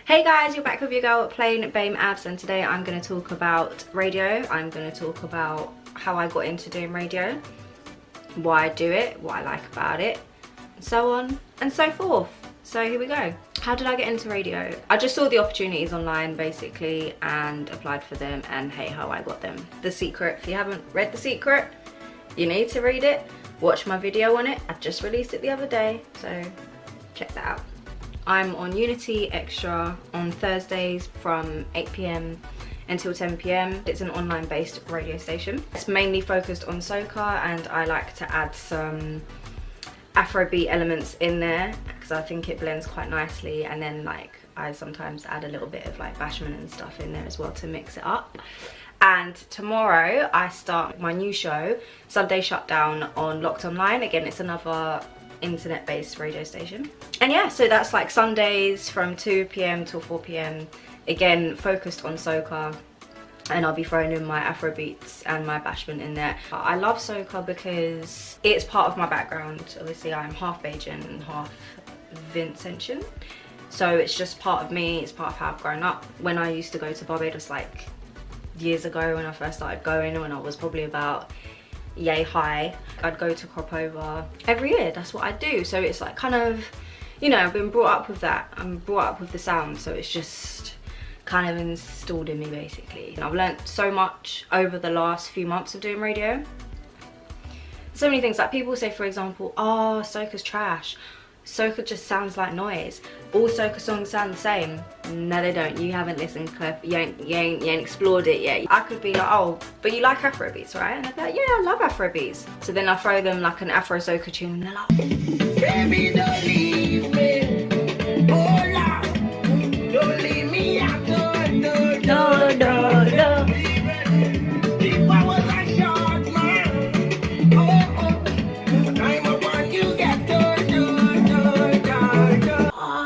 Hey guys, you're back with your girl Plain BAME Abs, and today I'm going to talk about radio. I'm going to talk about how I got into doing radio, why I do it, what I like about it, and so on and so forth. So here we go. How did I get into radio? I just saw the opportunities online basically and applied for them, and hey ho, I got them. The Secret, if you haven't read The Secret, you need to read it. Watch my video on it. I just released it the other day, so check that out. I'm on Unity Extra on Thursdays from 8 PM until 10 PM. It's an online based radio station. It's mainly focused on soca, and I like to add some Afrobeat elements in there because I think it blends quite nicely, and then like I sometimes add a little bit of like bashment and stuff in there as well to mix it up. And tomorrow I start my new show, Shutdown, on Locked Online. Again, it's another internet-based radio station. And yeah, so that's like Sundays from 2 PM till 4 PM. Again, focused on soca, and I'll be throwing in my Afrobeats and my bashment in there. I love soca because it's part of my background. Obviously, I'm half Bajan and half Vincentian, so it's just part of me. It's part of how I've grown up. When I used to go to Barbados like years ago, when I first started going, when I was probably about yay high, I'd go to crop over every year. That's what I do. So it's like kind of, you know, I've been brought up with that. I'm brought up with the sound, so it's just kind of installed in me basically. And I've learnt so much over the last few months of doing radio. So many things, like people say, for example, oh, soca's trash. Soca just sounds like noise. All soca songs sound the same. No, they don't. You haven't listened, Cliff. You ain't explored it yet. I could be like, oh, but you like Afrobeats, right? And I'd be like, yeah, I love Afrobeats. So then I throw them like an Afro soca tune, and they're like, baby, don't leave me. Oh, no. Don't leave me out. No. If I was a short man,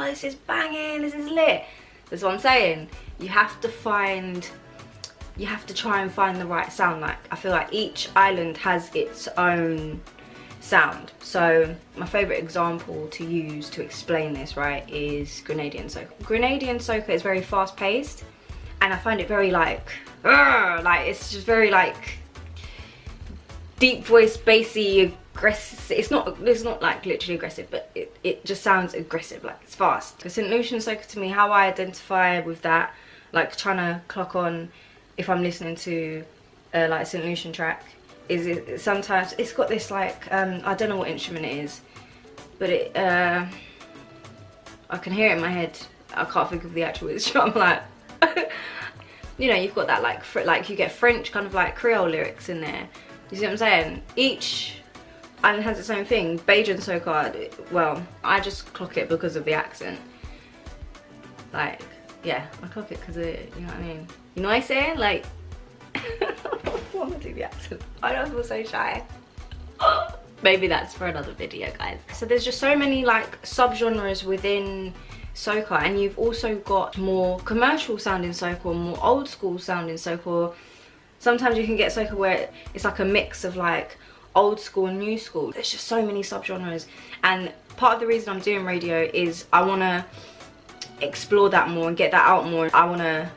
this is banging, this is lit. That's what I'm saying. You have to try and find the right sound. Like, I feel like each island has its own sound. So my favorite example to use to explain this, right, is Grenadian Sofa. Grenadian Sofa is very fast paced, and I find it very like it's just very like deep voice, bassy, aggressive. It's not like literally aggressive, but it just sounds aggressive, like it's fast. The St. Lucian soca, to me, how I identify with that, like trying to clock on if I'm listening to like St. Lucian track, is it sometimes it's got this like I don't know what instrument it is, but I can hear it in my head. I can't think of the actual instrument. I'm like you know, you've got that like you get French kind of like Creole lyrics in there. You see what I'm saying? Each island has its own thing. Bajan soca, well, I just clock it because of the accent. Like, yeah, I clock it because of it, you know what I mean? You know what I'm saying? Like, I want to do the accent. I don't feel so shy. Maybe that's for another video, guys. So there's just so many like subgenres within soca, and you've also got more commercial sounding soca, more old school sounding soca. Sometimes you can get soca where it's like a mix of like old school and new school. There's just so many subgenres, and part of the reason I'm doing radio is I want to explore that more and get that out more. I want to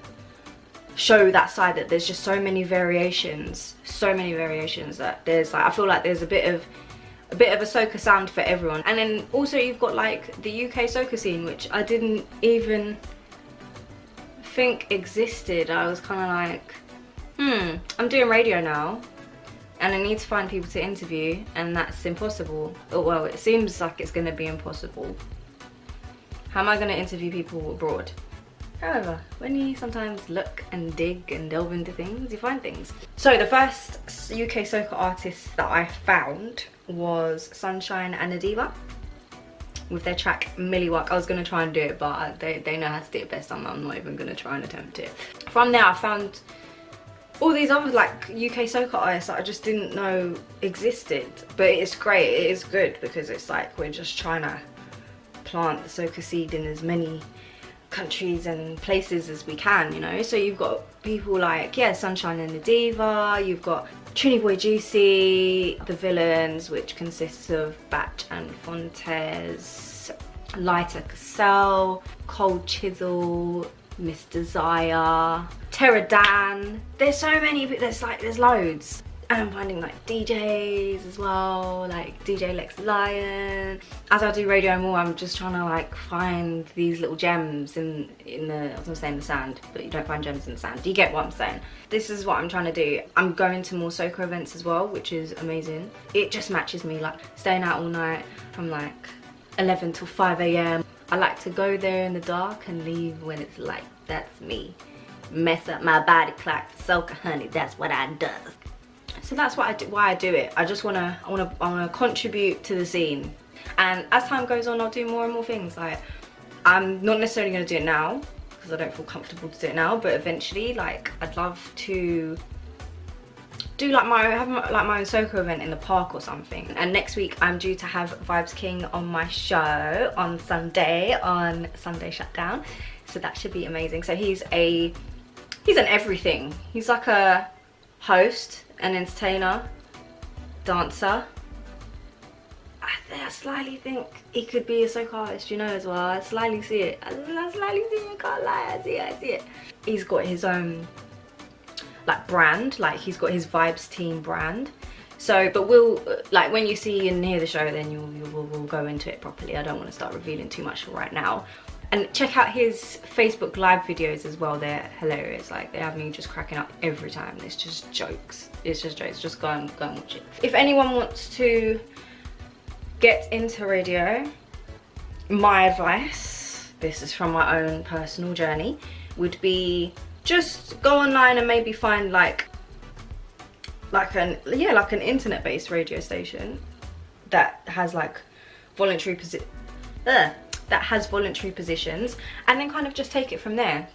show that side, that there's just so many variations that there's like, I feel like there's a bit of a soca sound for everyone. And then also you've got like the UK soca scene, which I didn't even think existed. I was kind of like, I'm doing radio now and I need to find people to interview, and that's impossible. Oh, well, it seems like it's going to be impossible. How am I going to interview people abroad? However, when you sometimes look and dig and delve into things, you find things. So the first UK soca artist that I found was Sunshine and Adiva with their track Milliwalk. I was going to try and do it, but they know how to do it best. I'm not even going to try and attempt it. From there I found all these other like UK soca artists that I just didn't know existed. But it's great, it is good, because it's like we're just trying to plant the soca seed in as many countries and places as we can, you know. So you've got people like, yeah, Sunshine and the Diva, you've got Trini Boy Juicy, The Villains, which consists of Batch and Fontes, Lighter Cassell, Cold Chisel, Miss Desire, Terra Dan. There's so many, there's loads. And I'm finding like DJs as well, like DJ Lex Lion. As I do radio more, I'm just trying to like find these little gems in the, I was gonna say in the sand, but you don't find gems in the sand. Do you get what I'm saying? This is what I'm trying to do. I'm going to more Soca events as well, which is amazing. It just matches me, like staying out all night from like 11 till 5 AM. I like to go there in the dark and leave when it's light. That's me. Mess up my body clock. Soca, honey, that's what I does. So that's why I do it. I just wanna contribute to the scene. And as time goes on, I'll do more and more things. Like, I'm not necessarily gonna do it now because I don't feel comfortable to do it now, but eventually, like, I'd love to do like have my own Soca event in the park or something. And next week I'm due to have Vibes King on my show on Sunday Shutdown. So that should be amazing. So he's an everything. He's like a host, an entertainer, dancer. I slightly think he could be a Soca artist, you know, as well. I slightly see it. I slightly see it, I can't lie, I see it. He's got his own like brand, like he's got his Vibes team brand. So, but we'll, like when you see and hear the show, then we'll go into it properly. I don't want to start revealing too much right now. And check out his Facebook live videos as well, they're hilarious. Like, they have me just cracking up every time. It's just jokes. It's just jokes. Just go and watch it. If anyone wants to get into radio, my advice, this is from my own personal journey, would be just go online and maybe find like an internet-based radio station that has like voluntary positions, and then kind of just take it from there.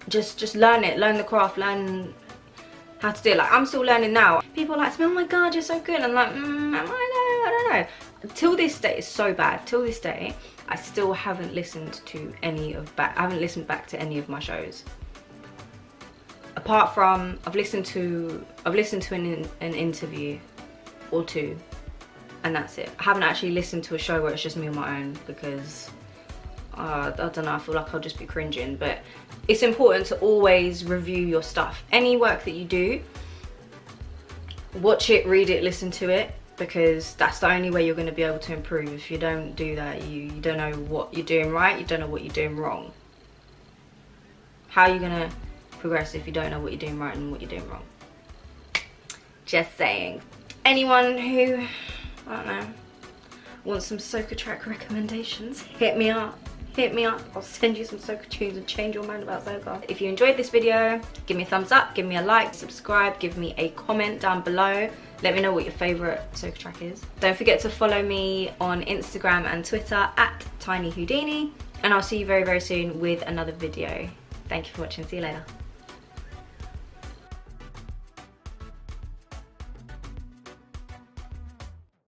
Just learn the craft, learn how to do it. Like, I'm still learning now. People are like to me, oh my god, you're so good. I'm like, I don't know. Till this day, it's so bad. Till this day, I still haven't listened to I haven't listened back to any of my shows. Apart from, I've listened to an interview or two, and that's it. I haven't actually listened to a show where it's just me on my own because I don't know, I feel like I'll just be cringing. But it's important to always review your stuff. Any work that you do, watch it, read it, listen to it, because that's the only way you're going to be able to improve. If you don't do that, you don't know what you're doing right, you don't know what you're doing wrong. How are you going to progress if you don't know what you're doing right and what you're doing wrong? Just saying. Anyone who, I don't know, wants some Soca track recommendations, hit me up. I'll send you some Soca tunes and change your mind about Soca. If you enjoyed this video, give me a thumbs up, give me a like, subscribe, give me a comment down below. Let me know what your favourite Soca track is. Don't forget to follow me on Instagram and Twitter at tinyhoudini, and I'll see you very, very soon with another video. Thank you for watching. See you later.